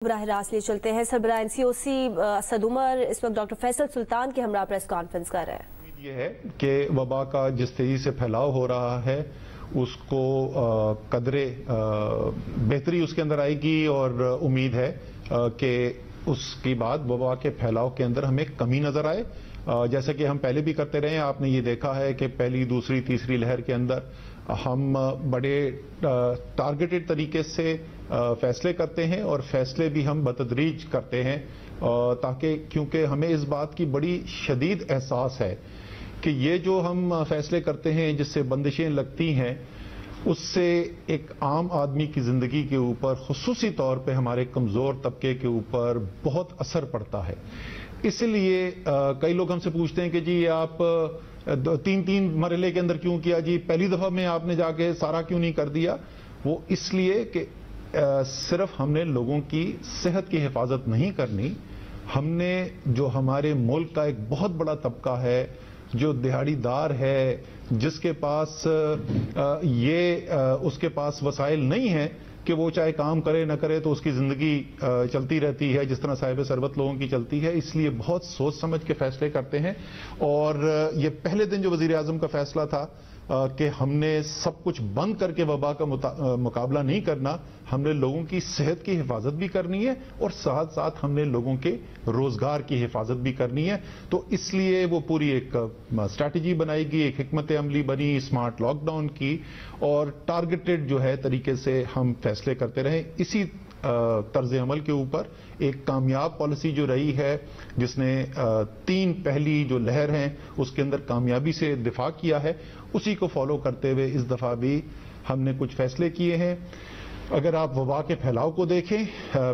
براہ راست لے چلتے ہیں سربراہ NCOC اسد عمر اس وقت ڈاکٹر فیصل سلطان کے ہمراہ پریس کانفرنس کر رہے ہیں۔ امید یہ ہے کہ وبا کا جس تیزی سے پھیلاؤ ہو رہا ہے اس کو قدرے بہتری اس کے اندر آئے گی اور امید ہے کہ اس کی بعد وبا کے پھیلاؤ کے اندر ہمیں کمی نظر آئے۔ جیسا کہ ہم پہلے بھی کرتے رہے ہیں، آپ نے یہ دیکھا ہے کہ پہلی دوسری تیسری لہر کے اندر ہم بڑے ٹارگیٹڈ طریقے سے فیصلے کرتے ہیں اور فیصلے بھی ہم بتدریج کرتے ہیں، تاکہ کیونکہ ہمیں اس بات کی بڑی شدید احساس ہے کہ یہ جو ہم فیصلے کرتے ہیں جس سے بندشیں لگتی ہیں اس سے ایک عام آدمی کی زندگی کے اوپر، خصوصی طور پہ ہمارے کمزور طبقے کے اوپر بہت اثر پڑتا ہے۔ اس لیے کئی لوگ ہم سے پوچھتے ہیں کہ جی آپ تین مرحلے کے اندر کیوں کیا، جی پہلی دفعہ میں آپ نے جا کے سارا کیوں نہیں کر دیا؟ وہ اس لیے کہ صرف ہم نے لوگوں کی صحت کی حفاظت نہیں کرنی، ہم نے جو ہمارے ملک کا ایک بہت بڑا طبقہ ہے جو دہاڑی دار ہے، جس کے پاس اس کے پاس وسائل نہیں ہیں کہ وہ چاہے کام کرے نہ کرے تو اس کی زندگی چلتی رہتی ہے جس طرح صاحب ثروت لوگوں کی چلتی ہے، اس لیے بہت سوچ سمجھ کے فیصلے کرتے ہیں۔ اور یہ پہلے دن جو وزیر اعظم کا فیصلہ تھا کہ ہم نے سب کچھ بند کر کے وبا کا مقابلہ نہیں کرنا، ہم نے لوگوں کی صحت کی حفاظت بھی کرنی ہے اور ساتھ ساتھ ہم نے لوگوں کے روزگار کی حفاظت بھی کرنی ہے، تو اس لیے وہ پوری ایک اسٹریٹجی بنائی گئی، ایک حکمت عملی بنی اسمارٹ لاک ڈاؤن کی، اور ٹارگیٹڈ جو ہے طریقے سے ہم فیصلے کرتے رہے۔ اسی طرز عمل کے اوپر ایک کامیاب پالیسی جو رہی ہے جس نے تین پہلی جو لہر ہیں اس کے اندر کامیابی سے دفاع کیا ہے، اسی کو فالو کرتے ہوئے اس دفعہ بھی ہم نے کچھ فیصلے کیے ہیں۔ اگر آپ وبا کے پھیلاؤ کو دیکھیں،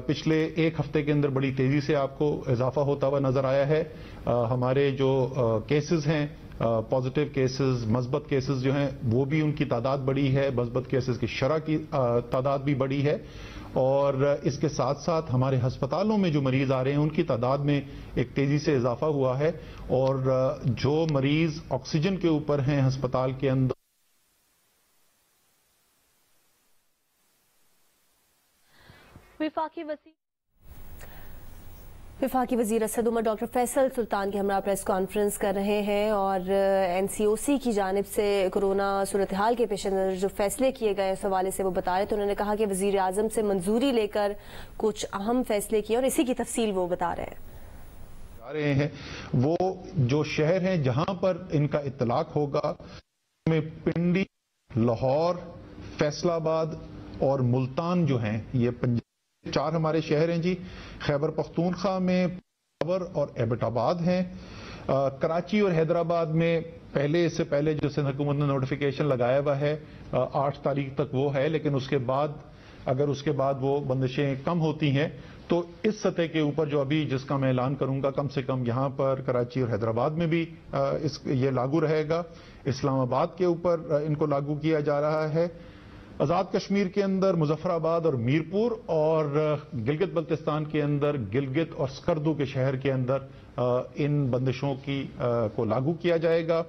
پچھلے ایک ہفتے کے اندر بڑی تیزی سے آپ کو اضافہ ہوتا ہوا نظر آیا ہے۔ ہمارے جو کیسز ہیں، پازیٹیو کیسز، مثبت کیسز جو ہیں وہ بھی ان کی تعداد بڑی ہے، مثبت کیسز کی شرح کی تعداد بھی بڑی ہے، اور اس کے ساتھ ساتھ ہمارے ہسپتالوں میں جو مریض آ رہے ہیں ان کی تعداد میں ایک تیزی سے اضافہ ہوا ہے، اور جو مریض آکسیجن کے اوپر ہیں ہسپتال کے اندر وفاقی وزیر اسد عمر ڈاکٹر فیصل سلطان کے ہمراہ پریس کانفرنس کر رہے ہیں، اور NCOC کی جانب سے کورونا صورتحال کے پیش نظر جو فیصلے کیے گئے اس حوالے سے وہ بتا رہے تھے۔ انہوں نے کہا کہ وزیر اعظم سے منظوری لے کر کچھ اہم فیصلے کیے اور اسی کی تفصیل وہ بتا رہے ہیں۔ وہ جو شہر ہیں جہاں پر ان کا اطلاق ہوگا، میں پنڈی، لاہور، فیصل آباد اور ملتان جو ہیں، یہ چار ہمارے شہر ہیں جی۔ خیبر پختونخوا میں پاور اور ایبٹ آباد ہیں۔ کراچی اور حیدرآباد میں اس سے پہلے جو سندھ حکومت نے نوٹیفیکیشن لگایا ہوا ہے 8 تاریخ تک وہ ہے، لیکن اس کے بعد اگر اس کے بعد وہ بندشیں کم ہوتی ہیں تو اس سطح کے اوپر جو ابھی جس کا میں اعلان کروں گا، کم سے کم یہاں پر کراچی اور حیدرآباد میں بھی یہ لاگو رہے گا۔ اسلام آباد کے اوپر ان کو لاگو کیا جا رہا ہے۔ آزاد کشمیر کے اندر مظفر آباد اور میرپور، اور گلگت بلتستان کے اندر گلگت اور سکردو کے شہر کے اندر ان بندشوں کو لاگو کیا جائے گا۔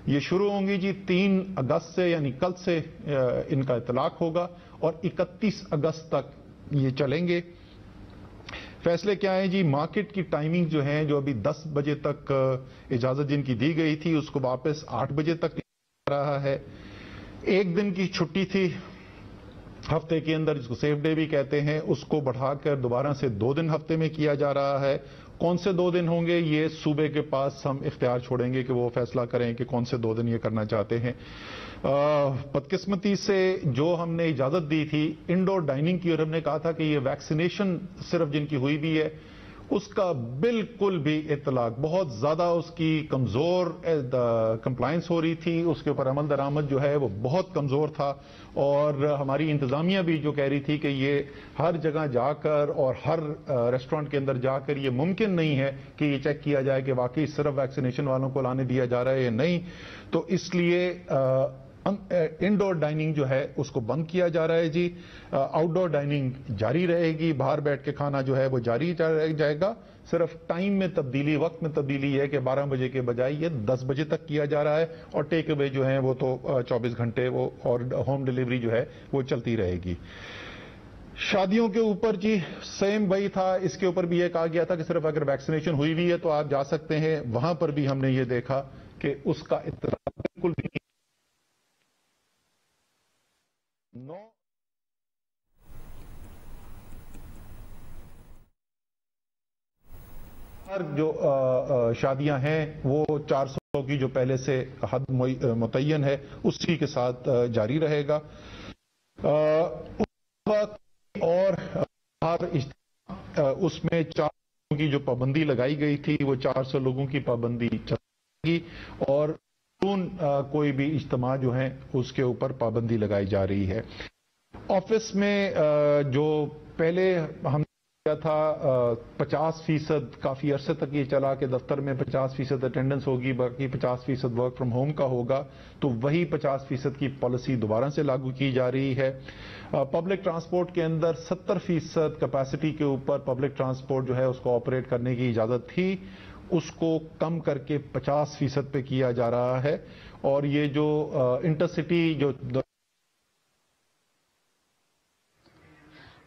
یہ شروع ہوں گی جی 3 اگست سے، یعنی کل سے ان کا اطلاق ہوگا اور 31 اگست تک یہ چلیں گے۔ فیصلے کیا ہیں جی؟ مارکیٹ کی ٹائمنگ جو ہیں، جو ابھی 10 بجے تک اجازت جن کی دی گئی تھی اس کو واپس 8 بجے تک رہا ہے۔ 1 دن کی چھٹی تھی ہفتے کے اندر جس کو سیف ڈے بھی کہتے ہیں، اس کو بڑھا کر دوبارہ سے 2 دن ہفتے میں کیا جا رہا ہے۔ کون سے 2 دن ہوں گے یہ صوبے کے پاس ہم اختیار چھوڑیں گے کہ وہ فیصلہ کریں کہ کون سے 2 دن یہ کرنا چاہتے ہیں۔ بدقسمتی سے جو ہم نے اجازت دی تھی انڈور ڈائننگ کی، اور ہم نے کہا تھا کہ یہ ویکسینیشن صرف جن کی ہوئی بھی ہے اس کا بالکل بھی اطلاق، بہت زیادہ اس کی کمزور کمپلائنس ہو رہی تھی، اس کے اوپر عمل درآمد جو ہے وہ بہت کمزور تھا، اور ہماری انتظامیہ بھی جو کہہ رہی تھی کہ یہ ہر جگہ جا کر اور ہر ریسٹورنٹ کے اندر جا کر یہ ممکن نہیں ہے کہ یہ چیک کیا جائے کہ واقعی صرف ویکسینیشن والوں کو لانے دیا جا رہا ہے یا نہیں، تو اس لیے انڈور ڈائننگ جو ہے اس کو بند کیا جا رہا ہے جی۔ آؤٹ ڈور ڈائننگ جاری رہے گی، باہر بیٹھ کے کھانا جو ہے وہ جاری جائے گا، صرف ٹائم میں تبدیلی، وقت میں تبدیلی یہ ہے کہ 12 بجے کے بجائے یہ 10 بجے تک کیا جا رہا ہے، اور ٹیک اوے جو ہیں وہ تو 24 گھنٹے وہ، اور ہوم ڈیلیوری جو ہے وہ چلتی رہے گی۔ शादियों के ऊपर जी सेम वही था, इसके ऊपर भी ये कहा गया था कि सिर्फ अगर वैक्सीनेशन हुई हुई है तो आप जा सकते हैं। वहां पर भी हमने ये देखा कि उसका इत्तला बिल्कुल भी जो शादियां हैं वो 400 की जो पहले से हद मुतय्यन है उसी के साथ जारी रहेगा। और हर उसमें 400 की जो पाबंदी लगाई गई थी वो 400 लोगों की पाबंदी चलेगी और कोई भी इज्तिमा जो है उसके ऊपर पाबंदी लगाई जा रही है। ऑफिस में जो पहले हम था 50%, काफी अरसे तक ये चला कि दफ्तर में 50% अटेंडेंस होगी, बाकी 50% वर्क फ्रॉम होम का होगा, तो वही 50% की पॉलिसी दोबारा से लागू की जा रही है। पब्लिक ट्रांसपोर्ट के अंदर 70% कैपेसिटी के ऊपर पब्लिक ट्रांसपोर्ट जो है उसको ऑपरेट करने की इजाजत थी, उसको कम करके 50% पे किया जा रहा है। और ये जो इंटरसिटी जो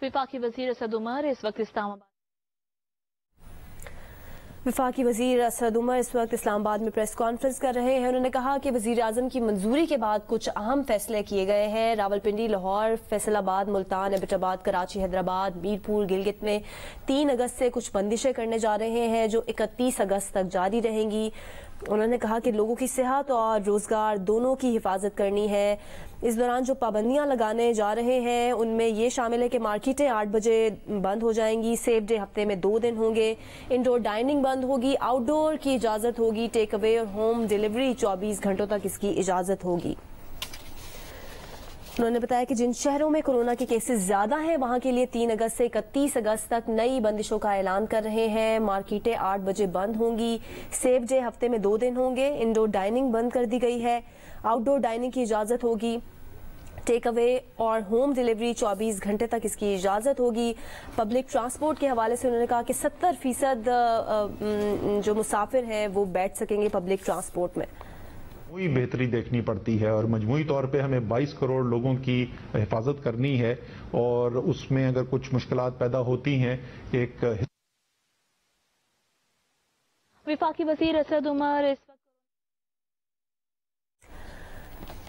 वफाकी वजीर असद उमर इस वक्त इस्लामाबाद में प्रेस कॉन्फ्रेंस कर रहे हैं। उन्होंने कहा कि वजीर आजम की मंजूरी के बाद कुछ अहम फैसले किए गए हैं। रावलपिंडी, लाहौर, फैसलाबाद, मुल्तान, एबटाबाद, कराची, हैदराबाद, मीरपुर, गिलगित में 3 अगस्त से कुछ बंदिशें करने जा रहे हैं जो 31 अगस्त तक जारी रहेंगी। उन्होंने कहा कि लोगों की सेहत और रोजगार दोनों की हिफाजत करनी है। इस दौरान जो पाबंदियां लगाने जा रहे हैं उनमें ये शामिल है कि मार्केटें 8 बजे बंद हो जाएंगी, सेफ डे हफ्ते में 2 दिन होंगे, इंडोर डाइनिंग बंद होगी, आउटडोर की इजाजत होगी, टेक अवे और होम डिलीवरी 24 घंटों तक इसकी इजाजत होगी। उन्होंने बताया कि जिन शहरों में कोरोना के केसेस ज्यादा हैं वहां के लिए 3 अगस्त से 31 अगस्त तक नई बंदिशों का ऐलान कर रहे हैं। मार्केटें 8 बजे बंद होंगी, सेफ डे हफ्ते में 2 दिन होंगे, इंडोर डाइनिंग बंद कर दी गई है, आउटडोर डाइनिंग की इजाजत होगी, टेक अवे और होम डिलीवरी 24 घंटे तक इसकी इजाजत होगी। पब्लिक ट्रांसपोर्ट के हवाले से उन्होंने कहा कि 70% जो मुसाफिर हैं वो बैठ सकेंगे पब्लिक ट्रांसपोर्ट में। कोई बेहतरी देखनी पड़ती है और मजमूई तौर पे हमें 22 करोड़ लोगों की हिफाजत करनी है और उसमें अगर कुछ मुश्किलात पैदा होती हैं एक वफाकी वजीर असद उमर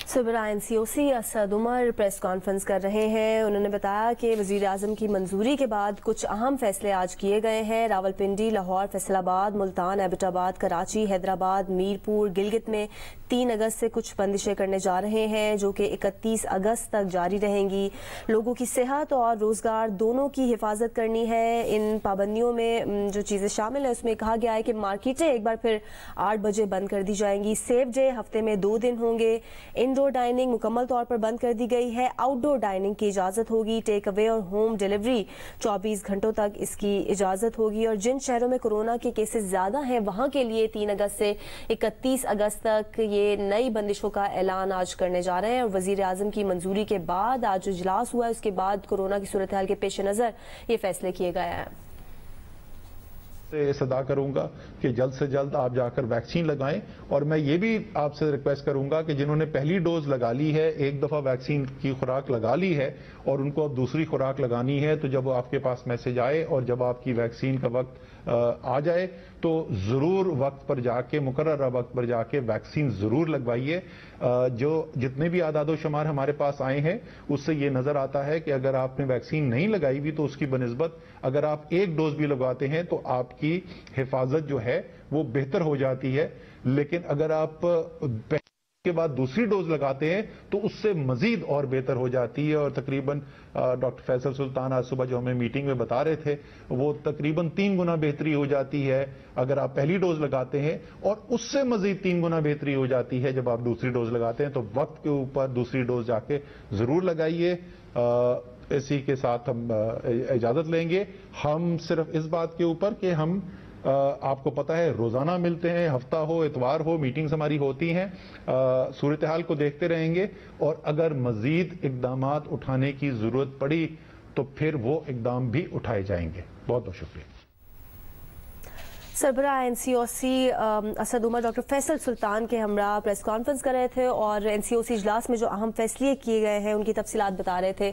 सरबराह NCOC Asad Umar press conference कर रहे हैं। उन्होंने बताया कि वजीर आजम की मंजूरी के बाद कुछ अहम फैसले आज किए गए हैं। रावलपिंडी, लाहौर, फैसलाबाद, मुल्तान, एबटाबाद, कराची, हैदराबाद, मीरपुर, गिलगित में 3 अगस्त से कुछ बंदिशें करने जा रहे हैं जो कि 31 अगस्त तक जारी रहेंगी। लोगों की सेहत और रोजगार दोनों की हिफाजत करनी है। इन पाबंदियों में जो चीजें शामिल है उसमें कहा गया है कि मार्केटें एक बार फिर 8 बजे बंद कर दी जाएंगी, सेफ डे हफ्ते में 2 दिन होंगे, इंडोर डाइनिंग मुकम्मल तौर पर बंद कर दी गई है, आउटडोर डाइनिंग की इजाजत होगी, टेक अवे और होम डिलीवरी 24 घंटों तक इसकी इजाजत होगी। और जिन शहरों में कोरोना के केसेस ज्यादा हैं वहां के लिए 3 अगस्त से 31 अगस्त तक ये नई बंदिशों का ऐलान आज करने जा रहे हैं। और वजीर आजम की मंजूरी के बाद आज इजलास हुआ है, उसके बाद कोरोना की सूरत हाल के पेश नजर ये फैसले किए गए हैं। सदा करूंगा कि जल्द से जल्द आप जाकर वैक्सीन लगाएं और मैं ये भी आपसे रिक्वेस्ट करूंगा कि जिन्होंने पहली डोज लगा ली है, एक दफा वैक्सीन की खुराक लगा ली है और उनको अब दूसरी खुराक लगानी है, तो जब आपके पास मैसेज आए और जब आपकी वैक्सीन का वक्त आ जाए तो जरूर वक्त पर जाके, मुकर्रर वक्त पर जाके वैक्सीन जरूर लगवाइए। जो जितने भी आदादो शुमार हमारे पास आए हैं उससे ये नजर आता है कि अगर आपने वैक्सीन नहीं लगाई हुई तो उसकी बनिस्बत अगर आप एक डोज भी लगवाते हैं तो आपकी हिफाजत जो है वो बेहतर हो जाती है। लेकिन अगर आप के बाद दूसरी डोज लगाते हैं तो उससे मजीद और बेहतर हो जाती है। और तकरीबन डॉक्टर फैसल सुल्तान आज सुबह जो हमें मीटिंग में बता रहे थे वो तकरीबन 3 गुना बेहतरी हो जाती है अगर आप पहली डोज लगाते हैं, और उससे मजीद 3 गुना बेहतरी हो जाती है जब आप दूसरी डोज लगाते हैं। तो वक्त के ऊपर दूसरी डोज जाके जरूर लगाइए। इसी के साथ हम इजाजत लेंगे। हम सिर्फ इस बात के ऊपर कि हम आपको पता है रोजाना मिलते हैं, हफ्ता हो, इतवार हो, मीटिंग्स हमारी होती हैं, सूरत हाल को देखते रहेंगे और अगर मजीद इकदामात उठाने की जरूरत पड़ी तो फिर वो इकदाम भी उठाए जाएंगे। बहुत बहुत शुक्रिया। सरबराह एनसीओसी असद उमर डॉक्टर फैसल सुल्तान के हमरा प्रेस कॉन्फ्रेंस कर रहे थे और एनसीओसी इजलास में जो अहम फैसले किए गए हैं उनकी तफसीलात बता रहे थे।